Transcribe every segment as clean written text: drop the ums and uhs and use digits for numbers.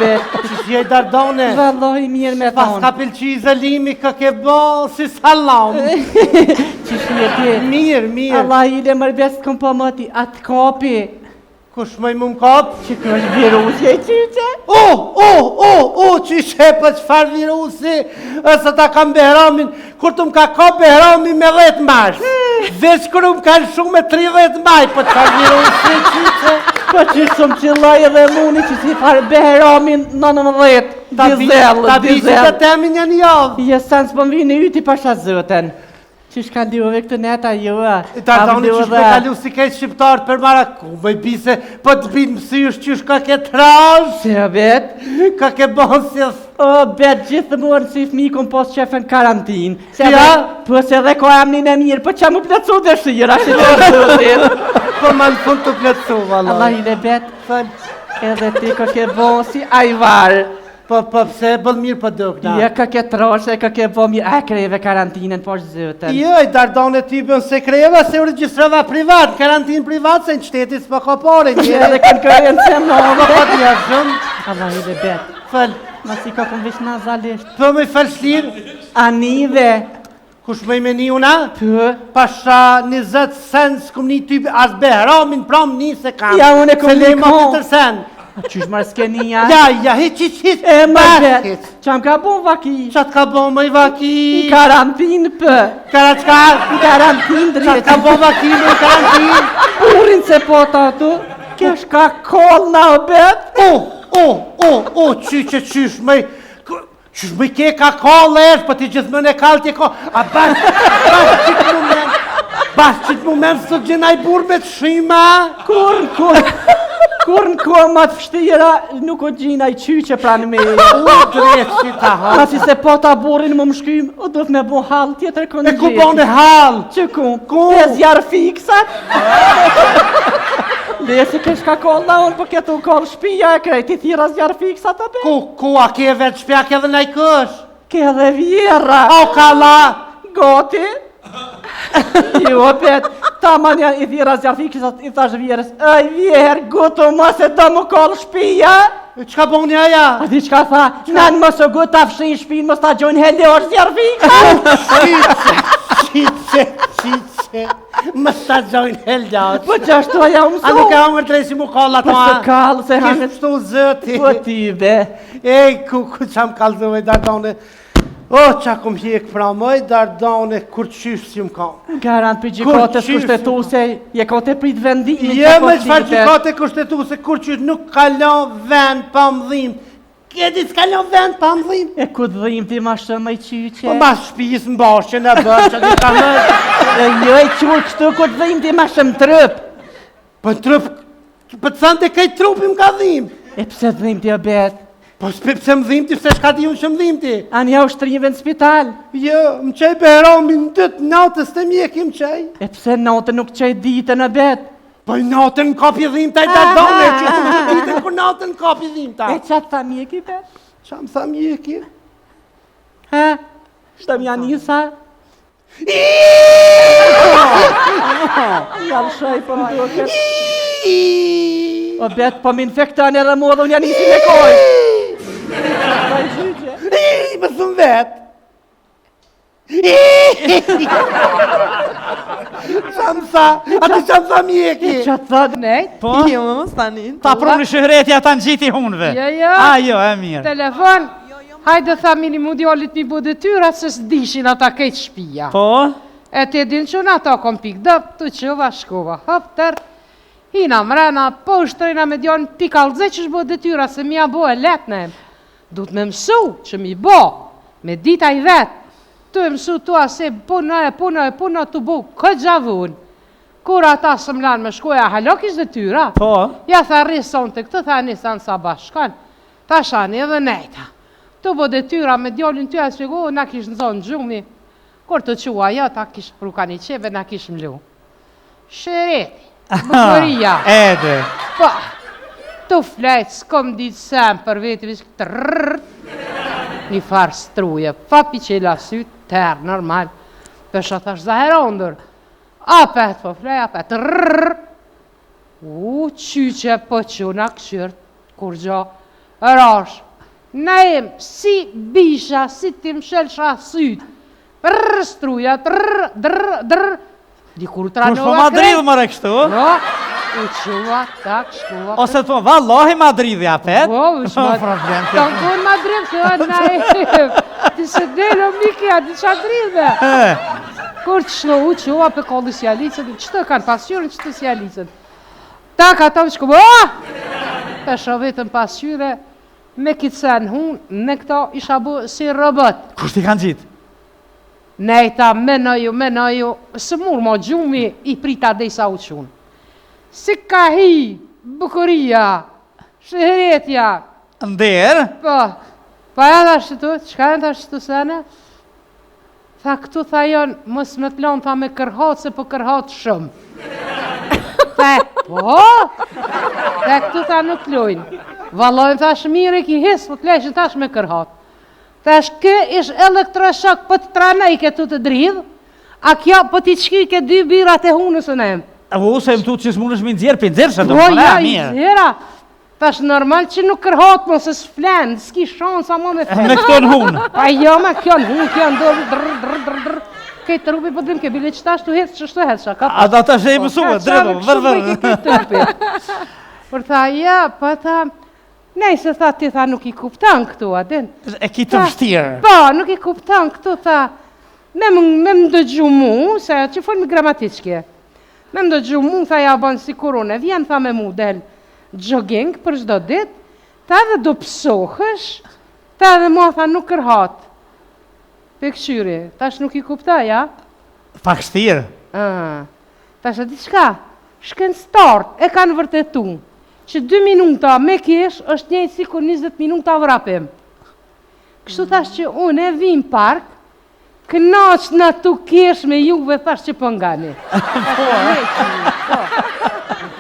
bet. Që je Dardone? Vallahi mirë me Pas thonë. ka pëlqy zëlimi ka ke bo si salam. Që je ti? Mirë. Allah i le mërbes të kom po mëti, atë kapi. Kush më i më kap? Që kjo është virusje, qyqe? Qyshe për qëfar virusi, ësë ta kam Behramin, kur të më ka kap Behramin me 10 mars. Veç kër më ka shumë me 30 maj, për qëfar virusi, qyshe? Po që shumë qëllaj edhe muni që si farë Behramin 19, dizel. Ta bisi të temi një javë. Jesë së pëmvi në yti pasha zëten. Që shka ndive këtë neta joa. Ta doni që shme kalu si kejtë shqiptarët për mara, ku me bise, po të bitë mësysh që shka ke trash. Se bet? Ka ke bënsjes. O, bet gjithë muar si fmi kom pos qefen karantin. Ja? Po se dhe ko amnin e mirë, po që mu plëcu dhe shira, që të rëzëtin. Po ma në fund të plëcu, vallaj. Allah i le bet, edhe ti ko ke bon si ajvar. Po pse bëll mirë për dukna? Ja ka ke troshe, ka ke bo mirë, kreve karantinën po zëtën. Jo, i Dardone ty bën se kreva se u regjistrova privat, karantinë privat se në qytetit s'pa ka pare një. Edhe konkurencë më Po pa t'ja shumë. Allah i le bet. Fal. Ma si ka këmë vish nazalisht. Po me fal shlirë. Anive. Kush me i meni una? Pë. Pasha 20 sen s'kum një ty as Behramin pram një se kam. Ja, unë e kom një ma të tërsen. Qysh marë s'keni ja? Ja, hiq. E ma bet. Qam ka bon vaki? Qatë ka bon më i vaki? Karantin për. Kara qka? Karantin drejtë. Qatë ka bon vaki më i karantin? Urin se po të atu. Kesh ka kol në bet. Qysh më i ke ka kol e është, për ti gjithmën e kalë tje ko. A bash qitë moment së të gjenaj burë me të shima? Kur në kohë ma të fështira, nuk o gjina i qyqe pranë me e. Drejtë që ta halë. Ma si se po ta burin më shkym, o do të me bo halë tjetër kënë E ku bon e halë? Që ku? Ku? E zjarë fiksat? Dhe si kesh ka kollë na unë, po ketu kollë shpija e krejt, i thira zjarë fiksat të be? Ku, a ke vetë shpja ke dhe nej kësh? Ke dhe vjera. O, kalla! Goti? Jo, bet, ta manja i thira zjarë fiksat, i thash vjerës, ej vjerë, goto ma se do më kollë shpija? Qka bon një aja? A di qka tha, nanë më së gut ta fshin shpin, më sta gjojnë hende është zjarë fiksat? Qiqe, më sta gjojnë helgjat. Po që ashtu aja umësu? A nuk e hangër drejsi mu kolla ta? Po se kallë, se hangër. Kishë shtu zëti. Po ti be. Ej, ku qam kalzove, Dardone. O, qa kum hjek pra mëj, Dardone, kur qysh si më kam. Garant për gjikatës kushtetuse, je kote prit vendimin. Je me qfar gjikate kushtetuse, kur qysh nuk kalon vend pa mëdhim. Kjeti s'kalon vend pa mëdhim. E ku dhim ti ma shumë i qyqe? Po ma shpijis në bashkë në bërë, që di ka më. E jo e qurë kështu ku dhim ti ma shumë trëp. Po trëp, po të thënë të kejt trupim ka dhim. E pse dhim ti o bet? Po pse më dhim ti, pse shka di unë që më dhim ti? Anja u shtrive në spital. Jo, më qej Behramin në dëtë natës të mjekim qej. E pse natë nuk qej ditën o bet? Po i natën në kapi dhim taj Dardone, që të ditën kur natën në kapi dhim taj. E qatë tha mjeki bet? Qa më tha mjeki? Ha? Shtë më janë njësa? Jam shaj po më duket. O bet, po më infektan edhe mua dhe unë janë njësi me koj. Më thëmë vetë. Qamë tha, ati qamë tha mjeki. Qa tha? Nejt? Po? Jo, më stanin. Ta prunë shëhretja ta në gjiti hunve. Jo. A, jo, e mirë. Telefon. Hajde tha mini mundialit mi bu detyra se s'dishin ata kejt shpia. Po? E ti din që në ata kom pik dëp, të qëva shkova hapter. Hina mrena, po shtrejna me djonë pikalze që shbo detyra se mi a bo e letne. Du të me mësu që mi bo, me dita i vetë. Të mësu tua se puna të bu këtë gjavun. Kur ata së mlanë me shkoja halok ish detyra. Po? Ja tha rison të këtë, tha nisan sa bashkan. Ta shani edhe nejta. Të bo detyra me djallin ty e shpjegu, na kish në zonë gjumi. Kur të qua jo, ta kish pruka një qeve, na kish mlu. Shëreti, bukuria. Ede. Po, të flejtë, s'kom ditë sem për veti, vishë trrrr. Një farë struje, fapi që i la sytë, terë, normal. Pesha thash zaherondër. Apet, po flej, apet, trrrr. Qyqe, po quna këshyrt, kur gjo. Rash, na em, si bisha, si ti mshelsha syt. Brrr, struja, drr. Dikur Kush po tranova Madrid më kështu? No, u quva, tak, shkova. Ose të vallahi Madrid ja pet? Po, problem. Të në Madrid, të na e... Ti se delë, Mikja, ti qa dridhe. Kur të shlo u quva për kolli si Alicën, qëtë kanë pasyrën, qëtë si Alicën. Tak, ata më shkova, të shë vetëm pasyrë, me kitë sen hun, në këto isha bu si robot. Kush ti kanë gjitë? Nejta, menoju, së mur mo gjumi i prita dhe i sa u qunë. Si ka hi, bukuria, shëhretja. Nder? Po, pa e tha shtu, qka e tha shtu sene? Tha këtu tha jonë, mos me të lonë, tha me kërhat, se po kërhat shumë. Tha, po? Tha këtu tha nuk lojnë. Valojnë tha shmire ki hisë, po të leshin thash me kërhat. Thash, kë ish elektroshok, po të tranaj ke tu të dridhë, a kjo po t'i qky ke 2 birat e hunës në em. U, se më tu që s'mun është mi nëzirë, për nëzirë, se do Po, më ja, në i mirë. zira. Tash normal që nuk kërhat mo, se s'flenë, s'ki shansa mo me flenë. Me këto në hunë. Pa jo, me kjo në hunë, kjo në dorë, drrr. Kejtë trupi po dhim ke bile që tash t'u hecë, që shtu hecë, ka A da të shë e mësue, drejdo, Por tha, ja, po tha, nej se tha ti tha nuk i kuptan këtu, atin. E ki të vështirë. Po, nuk i kuptan këtu, tha, me më dëgju mu, se që folë me gramatikje. Me më dëgju mu, tha, ja banë si kurone, vjen, tha, me mu del jogging për çdo dit, ta edhe do pësohësh, ta edhe mua, tha, nuk kërhat. Pe këshyri, tash nuk i kupta, ja? Pak shtirë. Tash e di qka, shken start, e kanë vërtetu, që 2 minuta me kesh, është njëjtë si kur 20 minuta vrapim. Kështu thash që unë e vim park, kënaq në tu kesh me juve, thash që pëngani.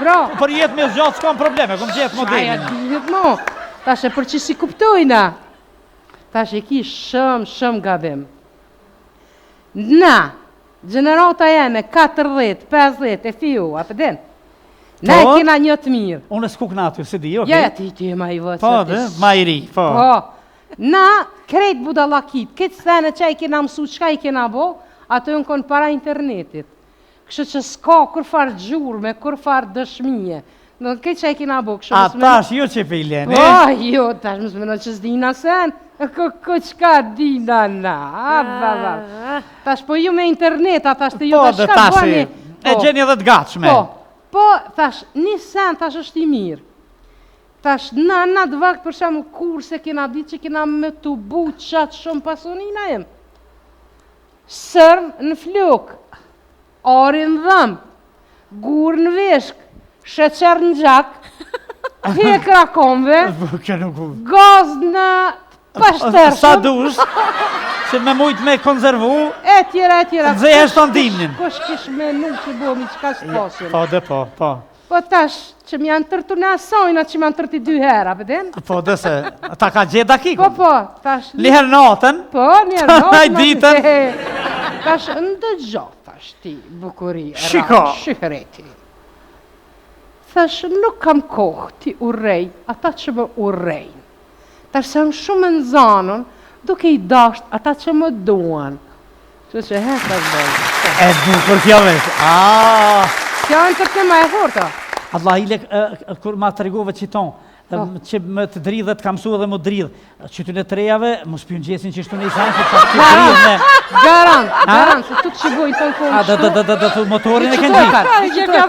Bro. Për jetë me zgjatë s'kam probleme, kom gjetë modelin. Dihet mo, tash e për që si kuptojna. Tash e ki shumë gabim. Na, gjenerata jene 40, 50 e fiu, a përdin? Na e kena një të mirë. Unë s'ku knatu, se di, okej? Ja, ti e ma i vëtë. Po, dhe, ma i ri, po. Na, krejt budalakit, këtë sene që i kena mësu, qka i kena bo, ato jënë konë para internetit. Kështë që s'ka kur farë gjurme, kur farë dëshmije. Në këtë që i kena bo, kështë A tash jo që pe i lene? Po, jo, tash më smeno që s'dina sen, ko qka dina na, tash po ju me internet, a tash të ju Po, dhe tash e gjeni edhe të gatshme. Po, tash, një sen, tash është i mirë. Tash, na të vakt për shemë kurse kena ditë që kena me të bu qatë shumë pasonina jem. Sërn në flok, arin dhëm, gur në veshk, sheqer në gjak, hekra komve, gaz në pashtershëm. Sa dush, që me mujtë me konzervu, e tjera. Dze e shtë të ndimnin. Kosh kish me nuk që bomi qka s'posin. Po, dhe po. Po tash, që më janë tërtu në asojna që më janë tërti 2 hera, përdin? Po, dhe se, ta ka gjithë dakikon. Po, tash... Liher natën. Po, liher natën. Aj ditën. Tash, ndëgjo, tash ti, bukuri, shikëreti. Tash, nuk kam kohë ti urrej, ata që më urrejnë. Tash, se më shumë në zanën, duke i dasht ata që më duan. Që heka zbojnë. E bukur kjo vesh. Kjo në të tema e forta. Allah ile, kur ma të regove qiton, që më të dridhet, kam su edhe më dridh, që të në të rejave, më s'pjën gjesin që shtu në i sajnë, që të dridh me... Garant, se tu të që bojnë të në kohë kështu. Dhe motorin e kënë gjithë.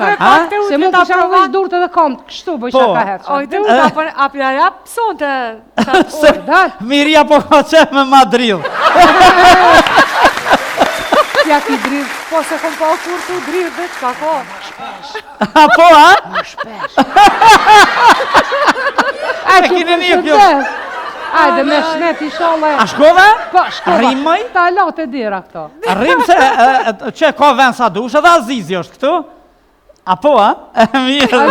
Se mu kësha më vesh durët edhe komët, kështu boj shaka hecë. Oj, të u të apja rap, sonte. Miria po ka që me ma dridh. Ja ti dridh. Po se kom pa kur të dridh dhe qka ko. A po, a? Shpesh. E kine një kjo. Ajde me shnet i shole. A shkove? Po, shkova. Rrim mëj? Ta lote dira këto. Rrim se që ka vend sa dush edhe Azizi është këtu? A po, a? Mirë.